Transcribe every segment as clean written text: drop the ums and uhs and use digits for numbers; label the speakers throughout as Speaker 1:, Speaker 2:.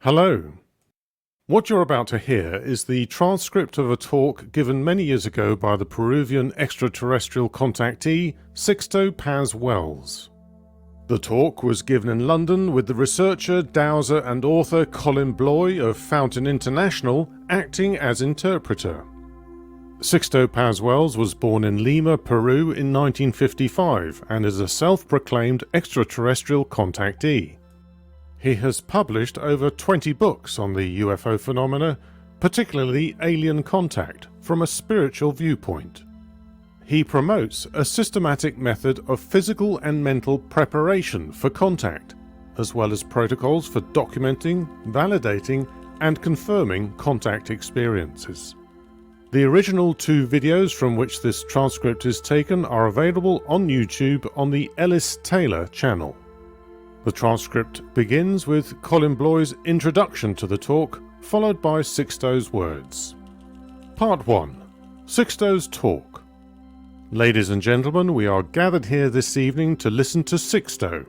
Speaker 1: Hello. What you're about to hear is the transcript of a talk given many years ago by the Peruvian extraterrestrial contactee Sixto Paz Wells. The talk was given in London with the researcher, dowser and author Colin Bloy of Fountain International acting as interpreter. Sixto Paz Wells was born in Lima, Peru in 1955 and is a self-proclaimed extraterrestrial contactee. He has published over 20 books on the UFO phenomena, particularly alien contact, from a spiritual viewpoint. He promotes a systematic method of physical and mental preparation for contact, as well as protocols for documenting, validating, and confirming contact experiences. The original 2 videos from which this transcript is taken are available on YouTube on the Ellis Taylor channel. The transcript begins with Colin Bloy's introduction to the talk, followed by Sixto's words. Part 1. Sixto's talk. Ladies and gentlemen, we are gathered here this evening to listen to Sixto.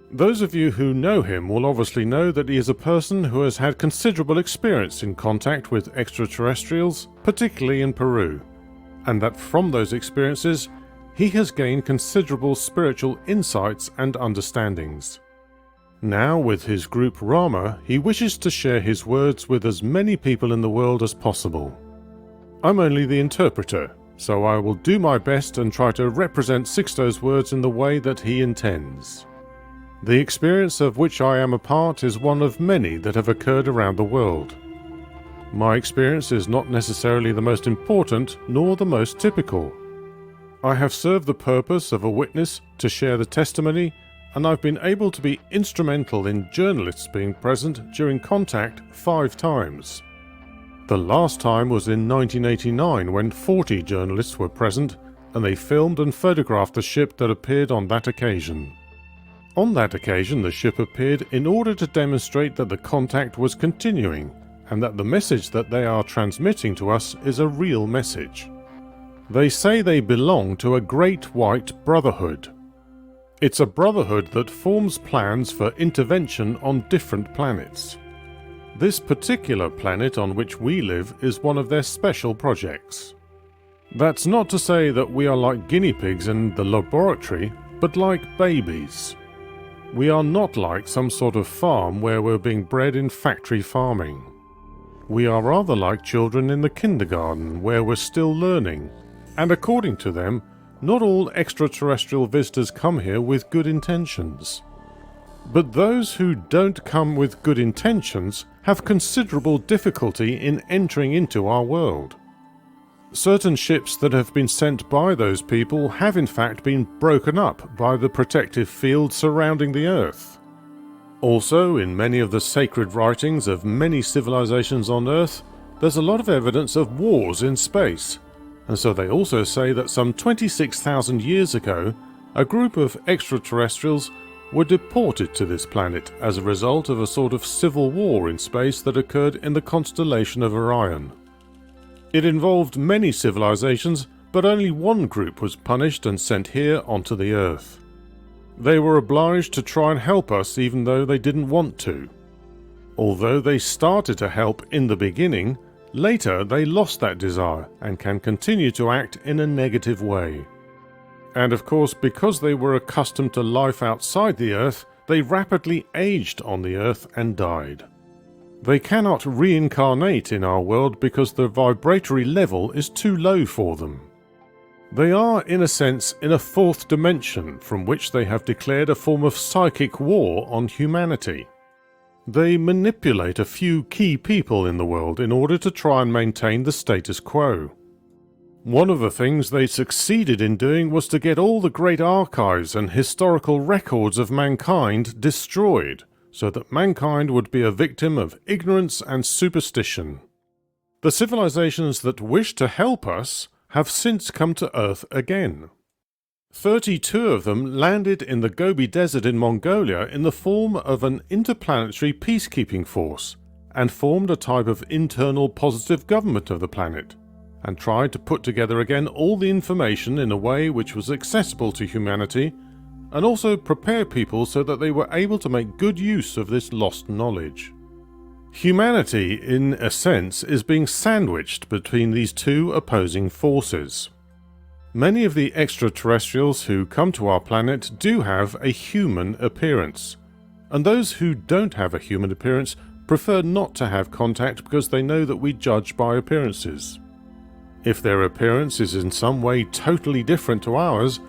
Speaker 1: Those of you who know him will obviously know that he is a person who has had considerable experience in contact with extraterrestrials, particularly in Peru, and that from those experiences he has gained considerable spiritual insights and understandings. Now, with his group Rama, he wishes to share his words with as many people in the world as possible. I'm only the interpreter, so I will do my best and try to represent Sixto's words in the way that he intends. The experience of which I am a part is one of many that have occurred around the world. My experience is not necessarily the most important nor the most typical. I have served the purpose of a witness to share the testimony, and I've been able to be instrumental in journalists being present during contact 5 times. The last time was in 1989 when 40 journalists were present and they filmed and photographed the ship that appeared on that occasion. On that occasion the ship appeared in order to demonstrate that the contact was continuing and that the message that they are transmitting to us is a real message. They say they belong to a great white brotherhood. It's a brotherhood that forms plans for intervention on different planets. This particular planet on which we live is one of their special projects. That's not to say that we are like guinea pigs in the laboratory, but like babies. We are not like some sort of farm where we're being bred in factory farming. We are rather like children in the kindergarten where we're still learning. And according to them, not all extraterrestrial visitors come here with good intentions. But those who don't come with good intentions have considerable difficulty in entering into our world. Certain ships that have been sent by those people have in fact been broken up by the protective field surrounding the Earth. Also, in many of the sacred writings of many civilizations on Earth, there's a lot of evidence of wars in space. And so they also say that some 26,000 years ago, a group of extraterrestrials were deported to this planet as a result of a sort of civil war in space that occurred in the constellation of Orion. It involved many civilizations, but only one group was punished and sent here onto the Earth. They were obliged to try and help us even though they didn't want to. Although they started to help in the beginning, later they lost that desire and can continue to act in a negative way. And of course, because they were accustomed to life outside the Earth, they rapidly aged on the Earth and died. They cannot reincarnate in our world because the vibratory level is too low for them. They are, in a sense, in a 4th dimension from which they have declared a form of psychic war on humanity. They manipulate a few key people in the world in order to try and maintain the status quo. One of the things they succeeded in doing was to get all the great archives and historical records of mankind destroyed, so that mankind would be a victim of ignorance and superstition. The civilizations that wish to help us have since come to Earth again. 32 of them landed in the Gobi Desert in Mongolia in the form of an interplanetary peacekeeping force, and formed a type of internal positive government of the planet, and tried to put together again all the information in a way which was accessible to humanity and also prepare people so that they were able to make good use of this lost knowledge. Humanity, in a sense, is being sandwiched between these two opposing forces. Many of the extraterrestrials who come to our planet do have a human appearance, and those who don't have a human appearance prefer not to have contact because they know that we judge by appearances. If their appearance is in some way totally different to ours,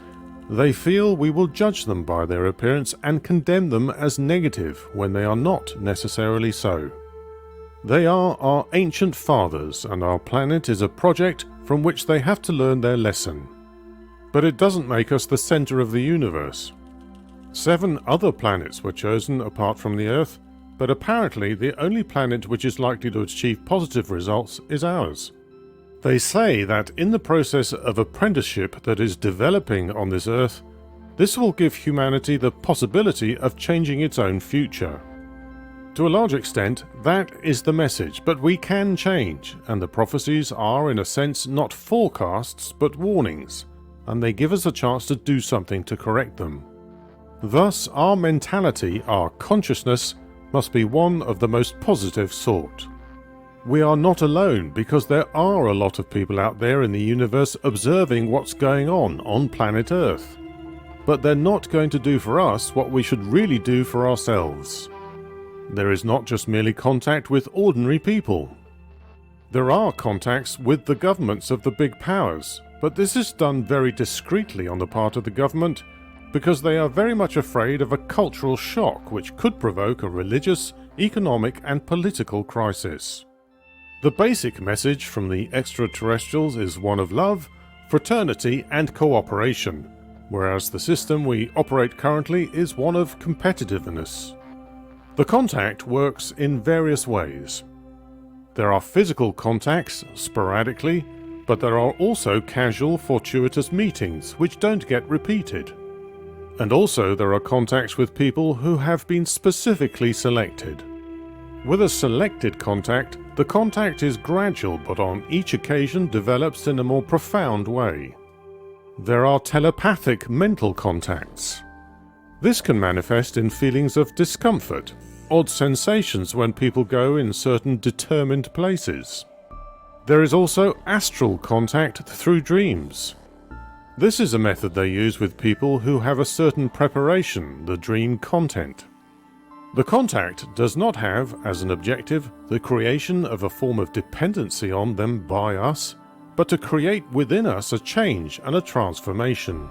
Speaker 1: they feel we will judge them by their appearance and condemn them as negative when they are not necessarily so. They are our ancient fathers, and our planet is a project from which they have to learn their lesson. But it doesn't make us the center of the universe. 7 other planets were chosen apart from the Earth, but apparently the only planet which is likely to achieve positive results is ours. They say that in the process of apprenticeship that is developing on this Earth, this will give humanity the possibility of changing its own future. To a large extent, that is the message, but we can change, and the prophecies are in a sense not forecasts but warnings, and they give us a chance to do something to correct them. Thus, our mentality, our consciousness, must be one of the most positive sort. We are not alone because there are a lot of people out there in the universe observing what's going on planet Earth. But they're not going to do for us what we should really do for ourselves. There is not just merely contact with ordinary people. There are contacts with the governments of the big powers, but this is done very discreetly on the part of the government because they are very much afraid of a cultural shock which could provoke a religious, economic and political crisis. The basic message from the extraterrestrials is one of love, fraternity and cooperation, whereas the system we operate currently is one of competitiveness. The contact works in various ways. There are physical contacts, sporadically, but there are also casual, fortuitous meetings which don't get repeated. And also there are contacts with people who have been specifically selected. With a selected contact, the contact is gradual but on each occasion develops in a more profound way. There are telepathic mental contacts. This can manifest in feelings of discomfort, odd sensations when people go in certain determined places. There is also astral contact through dreams. This is a method they use with people who have a certain preparation, the dream content. The contact does not have, as an objective, the creation of a form of dependency on them by us, but to create within us a change and a transformation.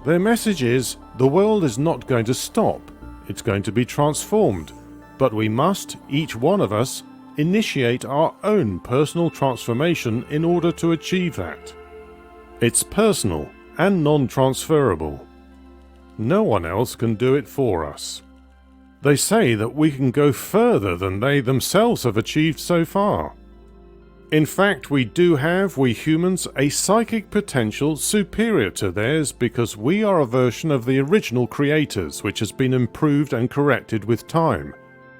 Speaker 1: Their message is, the world is not going to stop, it's going to be transformed, but we must, each one of us, initiate our own personal transformation in order to achieve that. It's personal and non-transferable. No one else can do it for us. They say that we can go further than they themselves have achieved so far. In fact, we humans, a psychic potential superior to theirs because we are a version of the original creators which has been improved and corrected with time,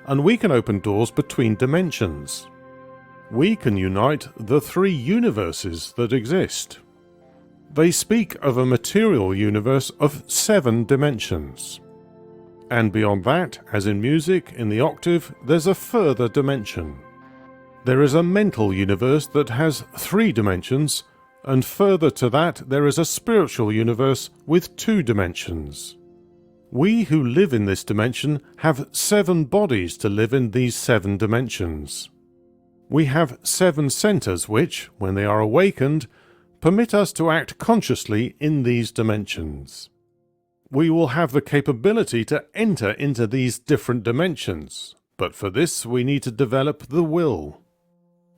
Speaker 1: and we can open doors between dimensions. We can unite the 3 universes that exist. They speak of a material universe of 7 dimensions. And beyond that, as in music, in the octave, there's a further dimension. There is a mental universe that has 3 dimensions, and further to that there is a spiritual universe with 2 dimensions. We who live in this dimension have 7 bodies to live in these 7 dimensions. We have 7 centers which, when they are awakened, permit us to act consciously in these dimensions. We will have the capability to enter into these different dimensions, but for this we need to develop the will.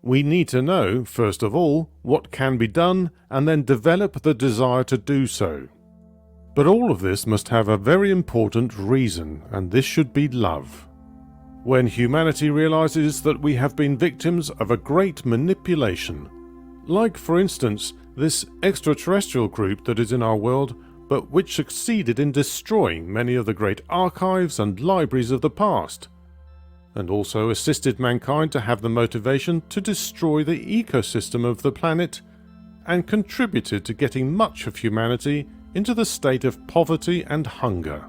Speaker 1: We need to know, first of all, what can be done, and then develop the desire to do so. But all of this must have a very important reason, and this should be love. When humanity realizes that we have been victims of a great manipulation, like for instance this extraterrestrial group that is in our world, but which succeeded in destroying many of the great archives and libraries of the past, and also assisted mankind to have the motivation to destroy the ecosystem of the planet, and contributed to getting much of humanity into the state of poverty and hunger.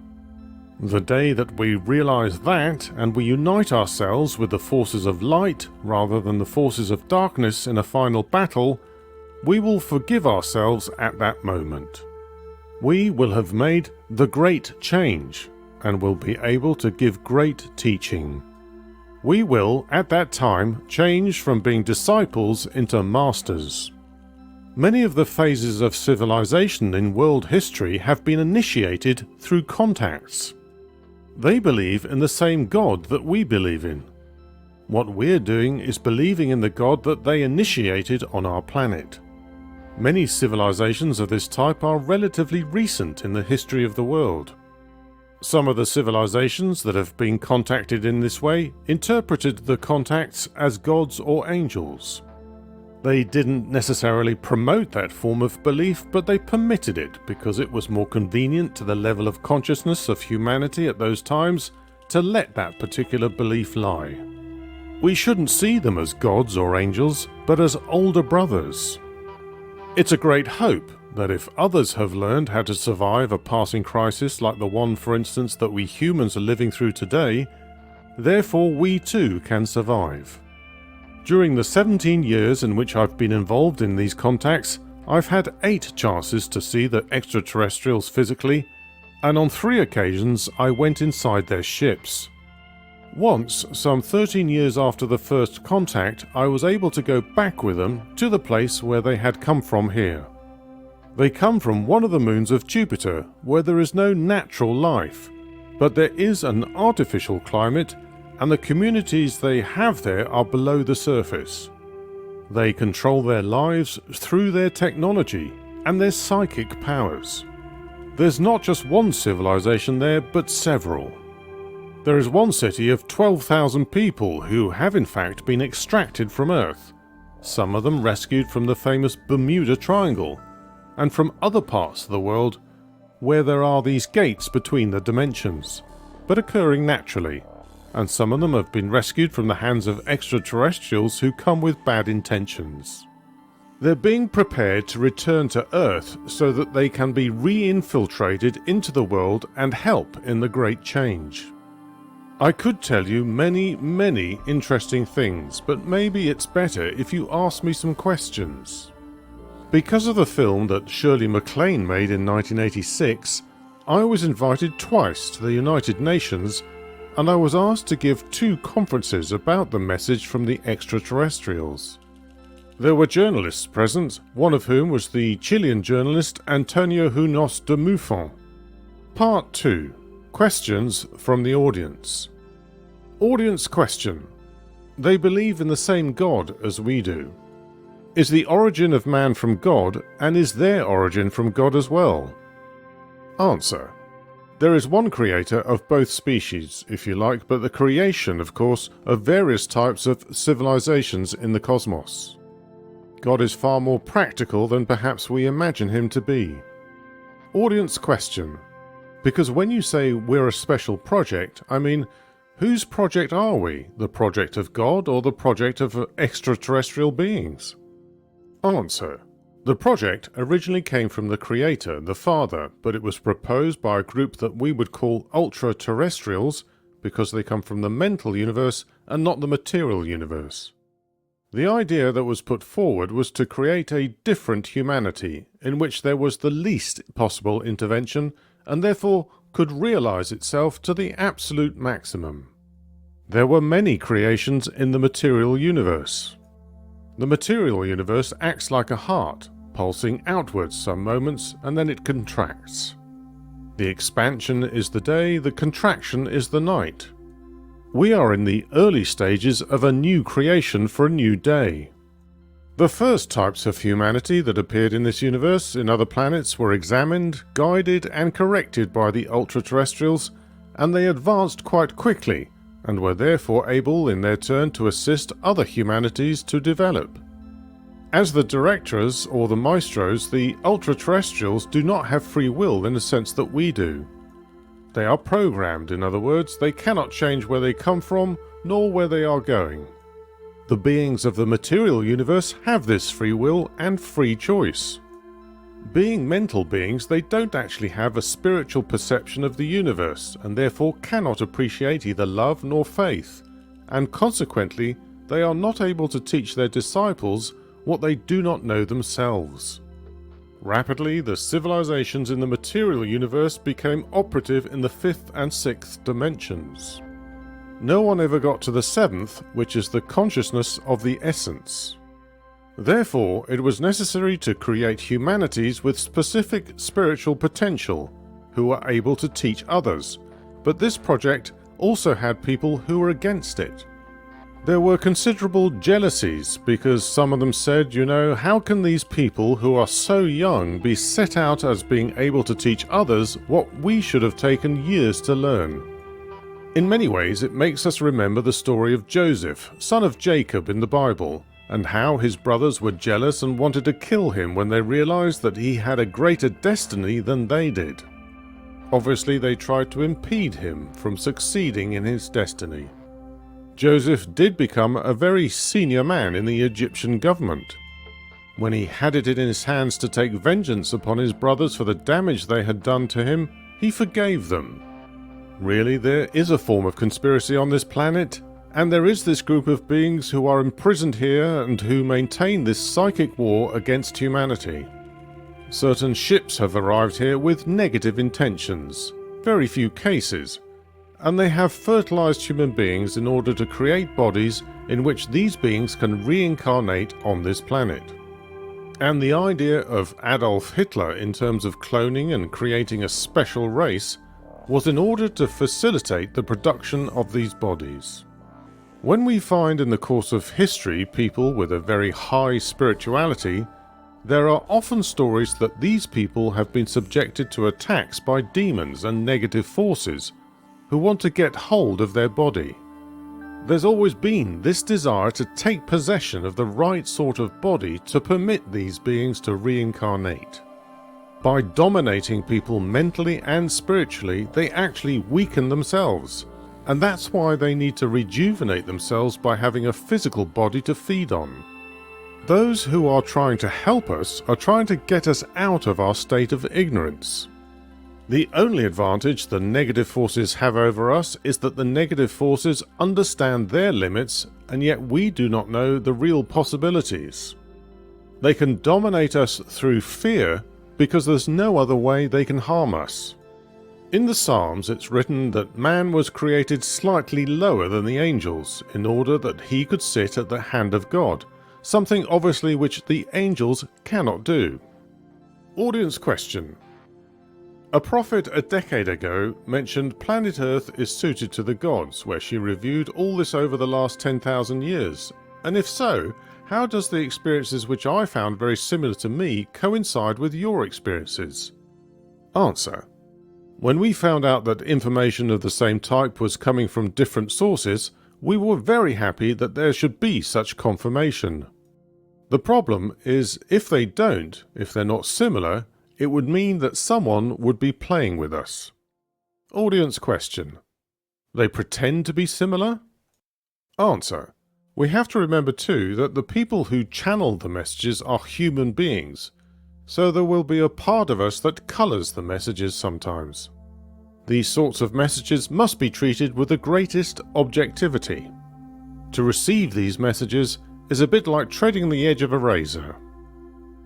Speaker 1: The day that we realize that, and we unite ourselves with the forces of light rather than the forces of darkness in a final battle, we will forgive ourselves at that moment. We will have made the great change, and will be able to give great teaching. We will, at that time, change from being disciples into masters. Many of the phases of civilization in world history have been initiated through contacts. They believe in the same God that we believe in. What we're doing is believing in the God that they initiated on our planet. Many civilizations of this type are relatively recent in the history of the world. Some of the civilizations that have been contacted in this way interpreted the contacts as gods or angels. They didn't necessarily promote that form of belief, but they permitted it because it was more convenient to the level of consciousness of humanity at those times to let that particular belief lie. We shouldn't see them as gods or angels, but as older brothers. It's a great hope that if others have learned how to survive a passing crisis like the one, for instance, that we humans are living through today, therefore we too can survive. During the 17 years in which I've been involved in these contacts, I've had 8 chances to see the extraterrestrials physically, and on 3 occasions I went inside their ships. Once, some 13 years after the first contact, I was able to go back with them to the place where they had come from here. They come from one of the moons of Jupiter, where there is no natural life, but there is an artificial climate, and the communities they have there are below the surface. They control their lives through their technology and their psychic powers. There's not just one civilization there, but several. There is one city of 12,000 people who have in fact been extracted from Earth, some of them rescued from the famous Bermuda Triangle, and from other parts of the world where there are these gates between the dimensions, but occurring naturally, and some of them have been rescued from the hands of extraterrestrials who come with bad intentions. They're being prepared to return to Earth so that they can be re-infiltrated into the world and help in the Great Change. I could tell you many interesting things, but maybe it's better if you ask me some questions. Because of the film that Shirley MacLaine made in 1986, I was invited twice to the United Nations, and I was asked to give 2 conferences about the message from the extraterrestrials. There were journalists present, one of whom was the Chilean journalist Antonio Hunos de Muffon. Part 2. Questions from the audience. Audience question. They believe in the same God as we do. Is the origin of man from God, and is their origin from God as well? Answer. There is one creator of both species, if you like, but the creation, of course, of various types of civilizations in the cosmos. God is far more practical than perhaps we imagine him to be. Audience question. Because when you say we're a special project, I mean, whose project are we? The project of God or the project of extraterrestrial beings? Answer. The project originally came from the Creator, the Father, but it was proposed by a group that we would call ultra-terrestrials because they come from the mental universe and not the material universe. The idea that was put forward was to create a different humanity in which there was the least possible intervention and therefore could realize itself to the absolute maximum. There were many creations in the material universe. The material universe acts like a heart, pulsing outwards some moments and then it contracts. The expansion is the day, the contraction is the night. We are in the early stages of a new creation for a new day. The first types of humanity that appeared in this universe in other planets were examined, guided and corrected by the ultra-terrestrials, and they advanced quite quickly and were therefore able in their turn to assist other humanities to develop. As the directors or the maestros, the ultra-terrestrials do not have free will in the sense that we do. They are programmed, in other words, they cannot change where they come from nor where they are going. The beings of the material universe have this free will and free choice. Being mental beings, they don't actually have a spiritual perception of the universe, and therefore cannot appreciate either love nor faith, and consequently they are not able to teach their disciples what they do not know themselves. Rapidly, the civilizations in the material universe became operative in the 5th and 6th dimensions. No one ever got to the 7th, which is the consciousness of the essence. Therefore, it was necessary to create humanities with specific spiritual potential, who were able to teach others, but this project also had people who were against it. There were considerable jealousies, because some of them said, how can these people who are so young be set out as being able to teach others what we should have taken years to learn? In many ways, it makes us remember the story of Joseph, son of Jacob in the Bible, and how his brothers were jealous and wanted to kill him when they realized that he had a greater destiny than they did. Obviously, they tried to impede him from succeeding in his destiny. Joseph did become a very senior man in the Egyptian government. When he had it in his hands to take vengeance upon his brothers for the damage they had done to him, he forgave them. Really, there is a form of conspiracy on this planet, and there is this group of beings who are imprisoned here and who maintain this psychic war against humanity. Certain ships have arrived here with negative intentions, very few cases, and they have fertilized human beings in order to create bodies in which these beings can reincarnate on this planet. And the idea of Adolf Hitler in terms of cloning and creating a special race was in order to facilitate the production of these bodies. When we find in the course of history people with a very high spirituality, there are often stories that these people have been subjected to attacks by demons and negative forces who want to get hold of their body. There's always been this desire to take possession of the right sort of body to permit these beings to reincarnate. By dominating people mentally and spiritually, they actually weaken themselves, and that's why they need to rejuvenate themselves by having a physical body to feed on. Those who are trying to help us are trying to get us out of our state of ignorance. The only advantage the negative forces have over us is that the negative forces understand their limits, and yet we do not know the real possibilities. They can dominate us through fear because there's no other way they can harm us. In the Psalms it's written that man was created slightly lower than the angels in order that he could sit at the hand of God, something obviously which the angels cannot do. Audience question. A prophet a decade ago mentioned planet Earth is suited to the gods, where she reviewed all this over the last 10,000 years. And if so, how does the experiences which I found very similar to me coincide with your experiences? Answer. When we found out that information of the same type was coming from different sources, we were very happy that there should be such confirmation. The problem is, if they don't, if they're not similar, it would mean that someone would be playing with us. Audience question. They pretend to be similar? Answer. We have to remember too that the people who channel the messages are human beings, so there will be a part of us that colours the messages sometimes. These sorts of messages must be treated with the greatest objectivity. To receive these messages is a bit like treading the edge of a razor.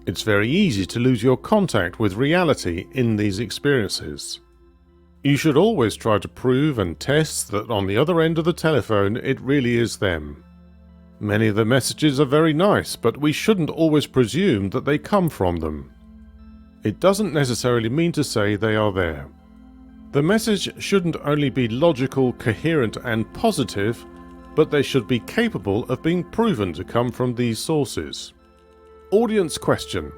Speaker 1: It's very easy to lose your contact with reality in these experiences. You should always try to prove and test that on the other end of the telephone it really is them. Many of the messages are very nice, but we shouldn't always presume that they come from them. It doesn't necessarily mean to say they are there. The message shouldn't only be logical, coherent and positive, but they should be capable of being proven to come from these sources. Audience question.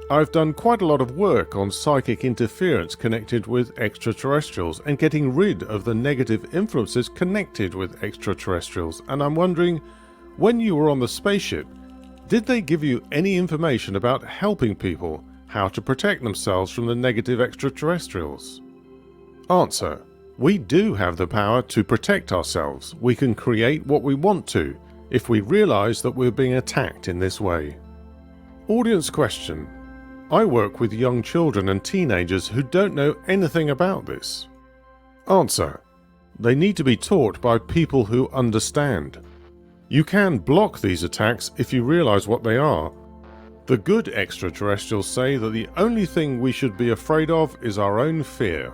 Speaker 1: I've done quite a lot of work on psychic interference connected with extraterrestrials and getting rid of the negative influences connected with extraterrestrials, and I'm wondering, when you were on the spaceship, did they give you any information about helping people, how to protect themselves from the negative extraterrestrials? Answer. We do have the power to protect ourselves. We can create what we want to, if we realize that we're being attacked in this way. Audience question. I work with young children and teenagers who don't know anything about this. Answer: they need to be taught by people who understand. You can block these attacks if you realize what they are. The good extraterrestrials say that the only thing we should be afraid of is our own fear.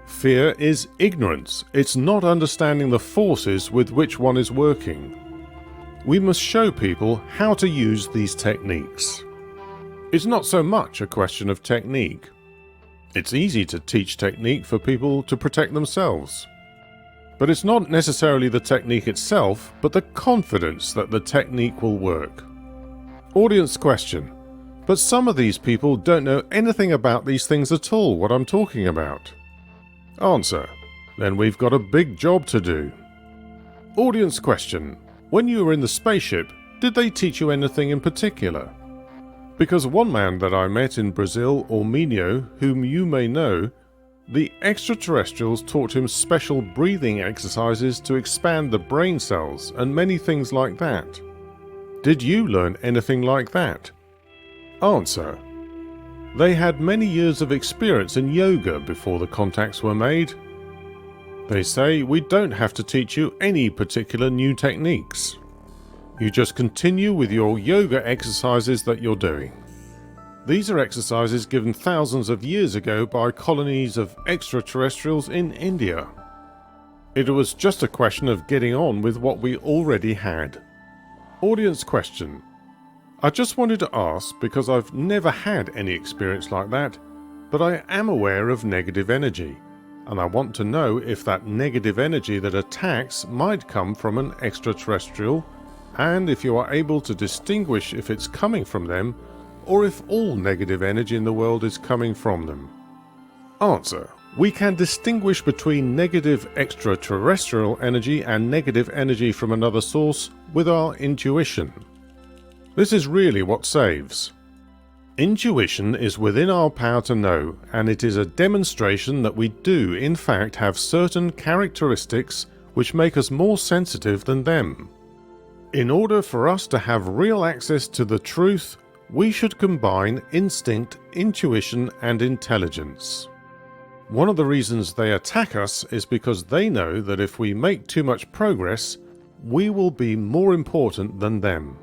Speaker 1: Fear is ignorance. It's not understanding the forces with which one is working. We must show people how to use these techniques. It's not so much a question of technique. It's easy to teach technique for people to protect themselves. But it's not necessarily the technique itself, but the confidence that the technique will work. Audience question: but some of these people don't know anything about these things at all, what I'm talking about. Answer: then we've got a big job to do. Audience question: when you were in the spaceship, did they teach you anything in particular? Because one man that I met in Brazil, Orminio, whom you may know, the extraterrestrials taught him special breathing exercises to expand the brain cells and many things like that. Did you learn anything like that? Answer: they had many years of experience in yoga before the contacts were made. They say we don't have to teach you any particular new techniques. You just continue with your yoga exercises that you're doing. These are exercises given thousands of years ago by colonies of extraterrestrials in India. It was just a question of getting on with what we already had. Audience question: I just wanted to ask, because I've never had any experience like that, but I am aware of negative energy, and I want to know if that negative energy that attacks might come from an extraterrestrial, and if you are able to distinguish if it's coming from them, or if all negative energy in the world is coming from them. Answer: we can distinguish between negative extraterrestrial energy and negative energy from another source with our intuition. This is really what saves. Intuition is within our power to know, and it is a demonstration that we do in fact have certain characteristics which make us more sensitive than them. In order for us to have real access to the truth, we should combine instinct, intuition, and intelligence. One of the reasons they attack us is because they know that if we make too much progress, we will be more important than them.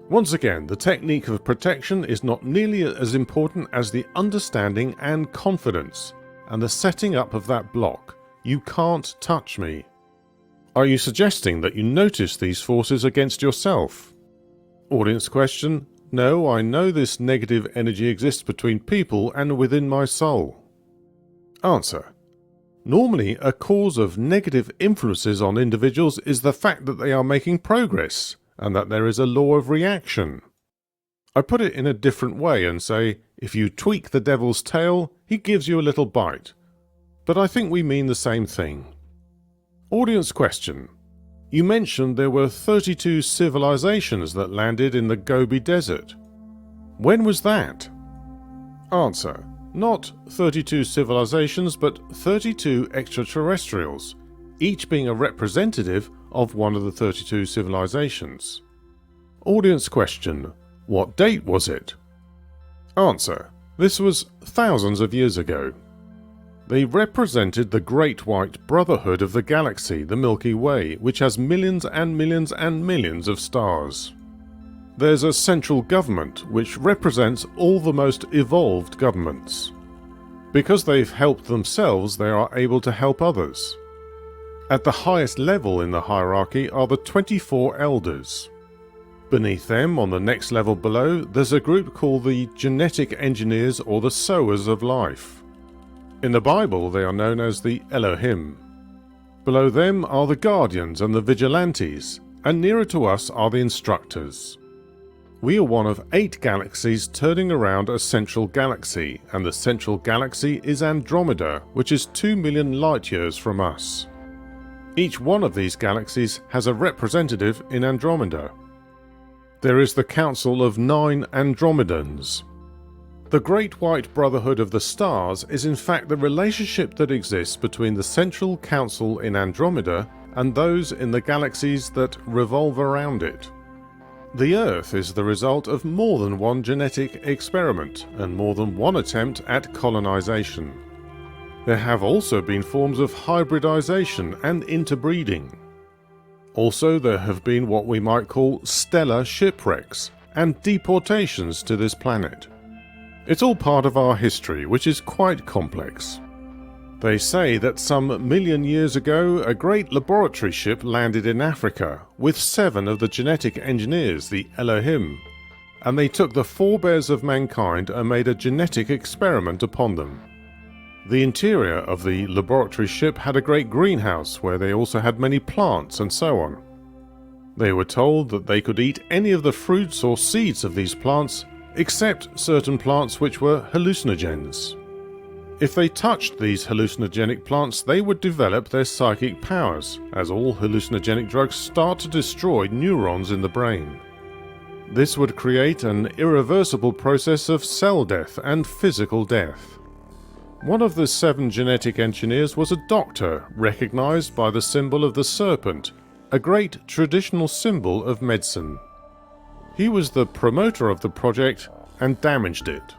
Speaker 1: Once again, the technique of protection is not nearly as important as the understanding and confidence, and the setting up of that block. You can't touch me. Are you suggesting that you notice these forces against yourself? Audience question: no, I know this negative energy exists between people and within my soul. Answer: normally a cause of negative influences on individuals is the fact that they are making progress, and that there is a law of reaction. I put it in a different way and say, if you tweak the devil's tail, he gives you a little bite. But I think we mean the same thing. Audience question: you mentioned there were 32 civilizations that landed in the Gobi Desert. When was that? Answer: not 32 civilizations, but 32 extraterrestrials, each being a representative of one of the 32 civilizations. Audience question: what date was it? Answer: this was thousands of years ago. They represented the Great White Brotherhood of the galaxy, the Milky Way, which has millions and millions and millions of stars. There's a central government which represents all the most evolved governments. Because they've helped themselves, they are able to help others. At the highest level in the hierarchy are the 24 elders. Beneath them, on the next level below, there's a group called the genetic engineers or the sowers of life. In the Bible, they are known as the Elohim. Below them are the guardians and the vigilantes, and nearer to us are the instructors. We are one of 8 galaxies turning around a central galaxy, and the central galaxy is Andromeda, which is 2 million light-years from us. Each one of these galaxies has a representative in Andromeda. There is the Council of 9 Andromedans. The Great White Brotherhood of the Stars is in fact the relationship that exists between the Central Council in Andromeda and those in the galaxies that revolve around it. The Earth is the result of more than one genetic experiment and more than one attempt at colonization. There have also been forms of hybridization and interbreeding. Also, there have been what we might call stellar shipwrecks and deportations to this planet. It's all part of our history, which is quite complex. They say that some million years ago, a great laboratory ship landed in Africa with 7 of the genetic engineers, the Elohim, and they took the forebears of mankind and made a genetic experiment upon them. The interior of the laboratory ship had a great greenhouse where they also had many plants and so on. They were told that they could eat any of the fruits or seeds of these plants except certain plants which were hallucinogens. If they touched these hallucinogenic plants, they would develop their psychic powers, as all hallucinogenic drugs start to destroy neurons in the brain. This would create an irreversible process of cell death and physical death. One of the 7 genetic engineers was a doctor, recognized by the symbol of the serpent, a great traditional symbol of medicine. He was the promoter of the project and damaged it.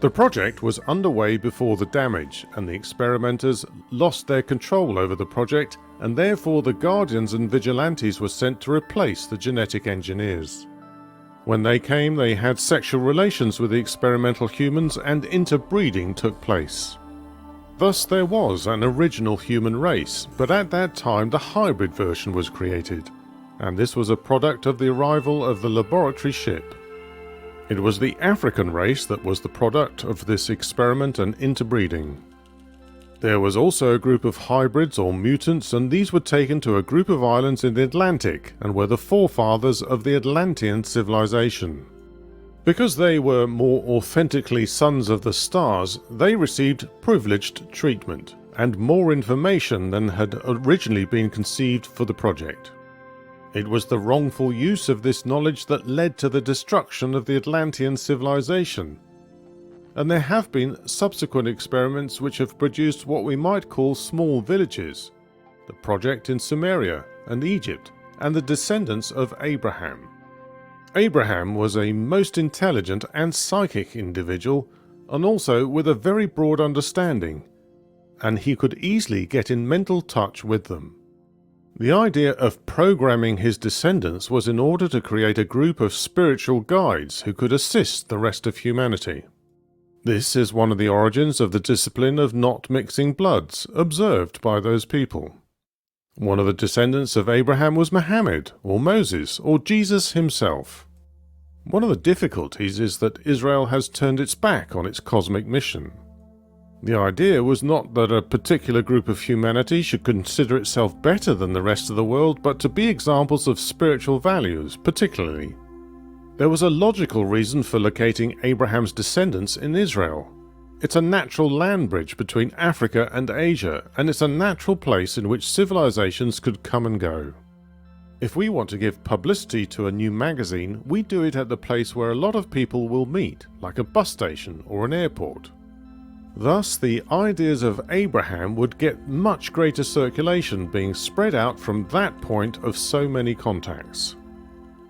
Speaker 1: The project was underway before the damage, and the experimenters lost their control over the project, and therefore the guardians and vigilantes were sent to replace the genetic engineers. When they came, they had sexual relations with the experimental humans, and interbreeding took place. Thus there was an original human race, but at that time the hybrid version was created, and this was a product of the arrival of the laboratory ship. It was the African race that was the product of this experiment and interbreeding. There was also a group of hybrids or mutants, and these were taken to a group of islands in the Atlantic and were the forefathers of the Atlantean civilization. Because they were more authentically sons of the stars, they received privileged treatment and more information than had originally been conceived for the project. It was the wrongful use of this knowledge that led to the destruction of the Atlantean civilization. And there have been subsequent experiments which have produced what we might call small villages, the project in Sumeria and Egypt, and the descendants of Abraham. Abraham was a most intelligent and psychic individual, and also with a very broad understanding, and he could easily get in mental touch with them. The idea of programming his descendants was in order to create a group of spiritual guides who could assist the rest of humanity. This is one of the origins of the discipline of not mixing bloods, observed by those people. One of the descendants of Abraham was Muhammad, or Moses, or Jesus himself. One of the difficulties is that Israel has turned its back on its cosmic mission. The idea was not that a particular group of humanity should consider itself better than the rest of the world, but to be examples of spiritual values, particularly. There was a logical reason for locating Abraham's descendants in Israel. It's a natural land bridge between Africa and Asia, and it's a natural place in which civilizations could come and go. If we want to give publicity to a new magazine, we do it at the place where a lot of people will meet, like a bus station or an airport. Thus, the ideas of Abraham would get much greater circulation being spread out from that point of so many contacts.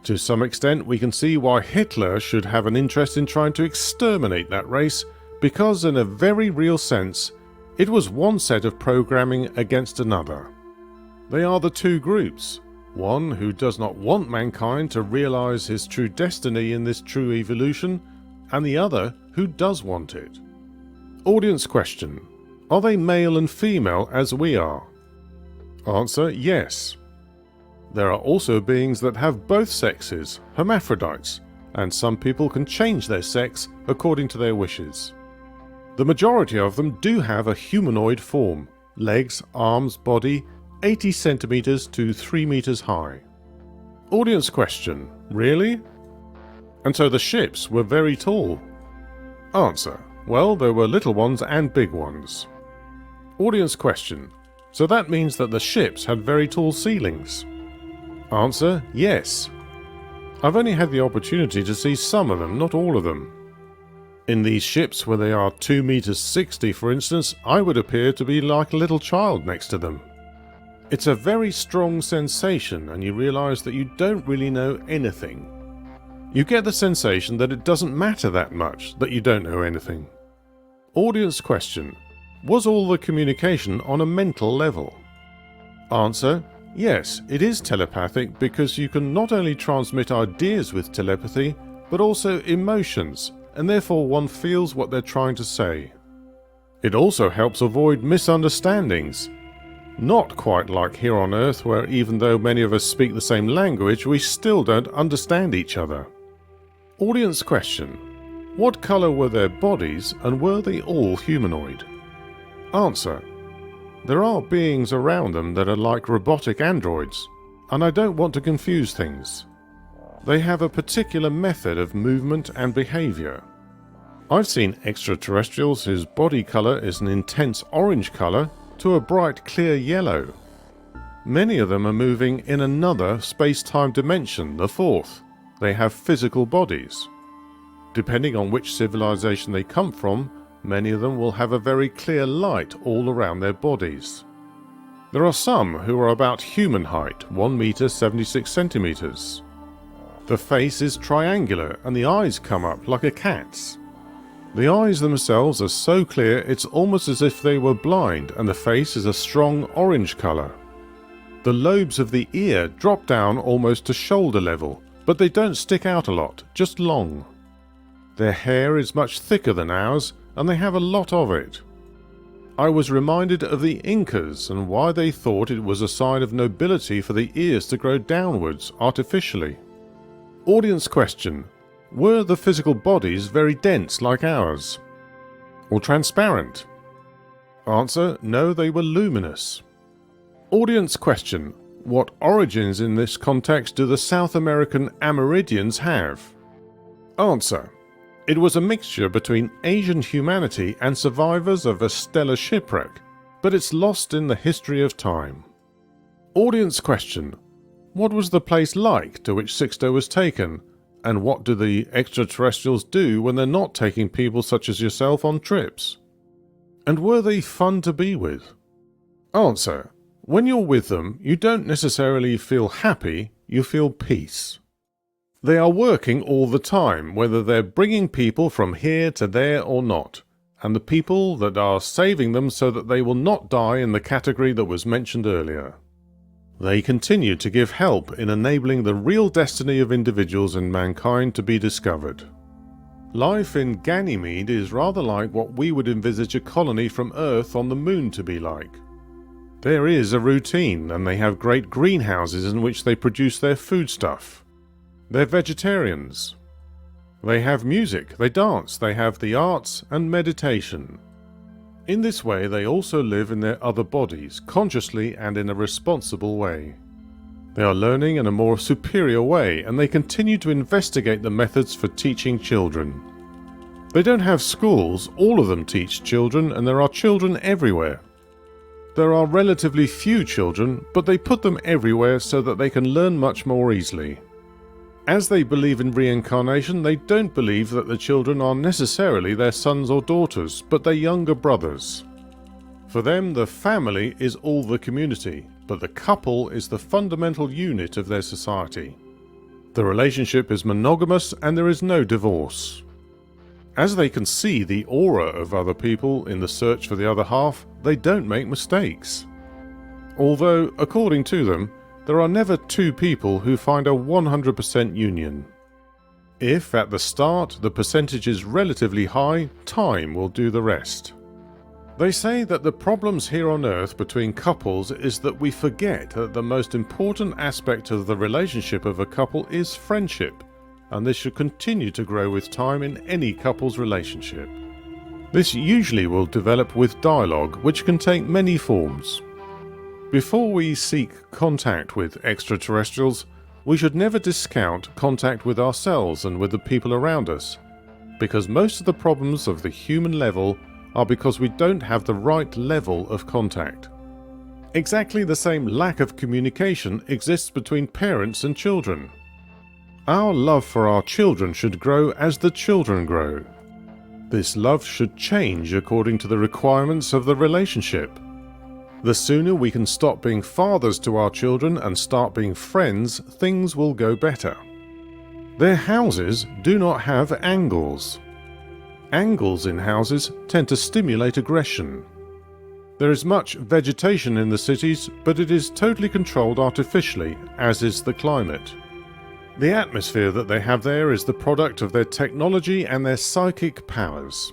Speaker 1: To some extent, we can see why Hitler should have an interest in trying to exterminate that race, because in a very real sense, it was one set of programming against another. They are the two groups, one who does not want mankind to realize his true destiny in this true evolution, and the other who does want it. Audience question: are they male and female as we are? Answer: yes. There are also beings that have both sexes, hermaphrodites, and some people can change their sex according to their wishes. The majority of them do have a humanoid form, legs, arms, body, 80 centimeters to 3 meters high. Audience question: really? And so the ships were very tall? Answer: well, there were little ones and big ones. Audience question: so that means that the ships had very tall ceilings? Answer: yes. I've only had the opportunity to see some of them, not all of them. In these ships, where they are 2 meters 60, for instance, I would appear to be like a little child next to them. It's a very strong sensation, and you realize that you don't really know anything. You get the sensation that it doesn't matter that much that you don't know anything. Audience question: was all the communication on a mental level? Answer: yes, it is telepathic because you can not only transmit ideas with telepathy, but also emotions, and therefore one feels what they're trying to say. It also helps avoid misunderstandings. Not quite like here on Earth, where even though many of us speak the same language, we still don't understand each other. Audience question: what colour were their bodies, and were they all humanoid? Answer: there are beings around them that are like robotic androids, and I don't want to confuse things. They have a particular method of movement and behaviour. I've seen extraterrestrials whose body colour is an intense orange colour to a bright clear yellow. Many of them are moving in another space-time dimension, the fourth. They have physical bodies. Depending on which civilization they come from, many of them will have a very clear light all around their bodies. There are some who are about human height, 1 meter 76 centimeters. The face is triangular and the eyes come up like a cat's. The eyes themselves are so clear it's almost as if they were blind, and the face is a strong orange colour. The lobes of the ear drop down almost to shoulder level, but they don't stick out a lot, just long. Their hair is much thicker than ours, and they have a lot of it. I was reminded of the Incas and why they thought it was a sign of nobility for the ears to grow downwards artificially. Audience question: were the physical bodies very dense like ours? Or transparent? Answer: no, they were luminous. Audience question: what origins in this context do the South American Amerindians have? Answer: it was a mixture between Asian humanity and survivors of a stellar shipwreck, but it's lost in the history of time. Audience question: what was the place like to which Sixto was taken? And what do the extraterrestrials do when they're not taking people such as yourself on trips? And were they fun to be with? Answer: when you're with them, you don't necessarily feel happy, you feel peace. They are working all the time, whether they're bringing people from here to there or not, and the people that are saving them so that they will not die in the category that was mentioned earlier. They continue to give help in enabling the real destiny of individuals and mankind to be discovered. Life in Ganymede is rather like what we would envisage a colony from Earth on the Moon to be like. There is a routine, and they have great greenhouses in which they produce their foodstuff. They're vegetarians. They have music, they dance, they have the arts and meditation. In this way they also live in their other bodies, consciously and in a responsible way. They are learning in a more superior way, and they continue to investigate the methods for teaching children. They don't have schools, all of them teach children, and there are children everywhere. There are relatively few children, but they put them everywhere so that they can learn much more easily. As they believe in reincarnation, they don't believe that the children are necessarily their sons or daughters, but their younger brothers. For them, the family is all the community, but the couple is the fundamental unit of their society. The relationship is monogamous and there is no divorce. As they can see the aura of other people in the search for the other half, they don't make mistakes. Although, according to them, there are never two people who find a 100% union. If, at the start, the percentage is relatively high, time will do the rest. They say that the problems here on Earth between couples is that we forget that the most important aspect of the relationship of a couple is friendship, and this should continue to grow with time in any couple's relationship. This usually will develop with dialogue, which can take many forms. Before we seek contact with extraterrestrials, we should never discount contact with ourselves and with the people around us, because most of the problems of the human level are because we don't have the right level of contact. Exactly the same lack of communication exists between parents and children. Our love for our children should grow as the children grow. This love should change according to the requirements of the relationship. The sooner we can stop being fathers to our children and start being friends, things will go better. Their houses do not have angles. Angles in houses tend to stimulate aggression. There is much vegetation in the cities, but it is totally controlled artificially, as is the climate. The atmosphere that they have there is the product of their technology and their psychic powers.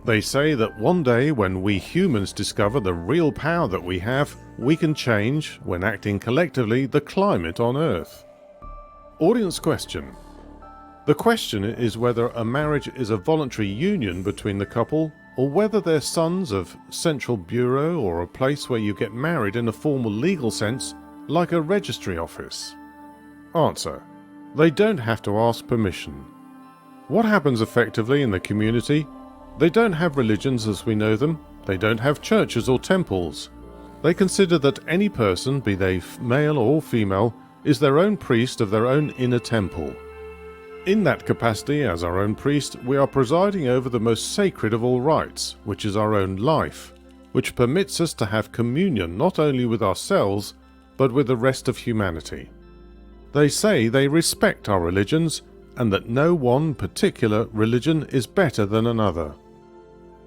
Speaker 1: They say that one day when we humans discover the real power that we have, we can change, when acting collectively, the climate on Earth. Audience question. The question is whether a marriage is a voluntary union between the couple, or whether they're sons of Central Bureau or a place where you get married in a formal legal sense, like a registry office. Answer. They don't have to ask permission. What happens effectively in the community? They don't have religions as we know them. They don't have churches or temples. They consider that any person, be they male or female, is their own priest of their own inner temple. In that capacity, as our own priest, we are presiding over the most sacred of all rights, which is our own life, which permits us to have communion not only with ourselves, but with the rest of humanity. They say they respect our religions, and that no one particular religion is better than another.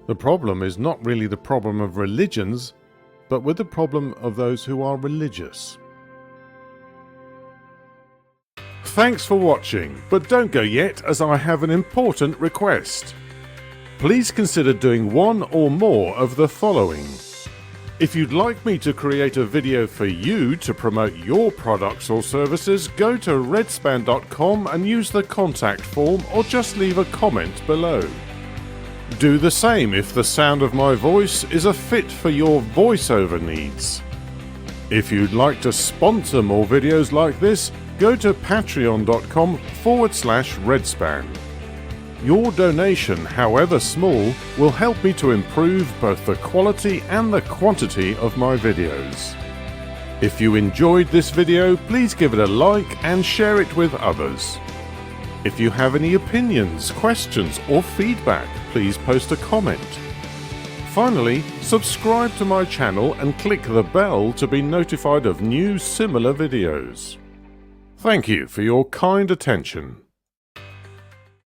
Speaker 1: The problem is not really the problem of religions, but with the problem of those who are religious. Thanks for watching, but don't go yet, as I have an important request. Please consider doing one or more of the following. If you'd like me to create a video for you to promote your products or services, go to redspan.com and use the contact form, or just leave a comment below. Do the same if the sound of my voice is a fit for your voiceover needs. If you'd like to sponsor more videos like this, go to patreon.com/redspan. Your donation, however small, will help me to improve both the quality and the quantity of my videos. If you enjoyed this video, please give it a like and share it with others. If you have any opinions, questions or feedback, please post a comment. Finally, subscribe to my channel and click the bell to be notified of new similar videos. Thank you for your kind attention.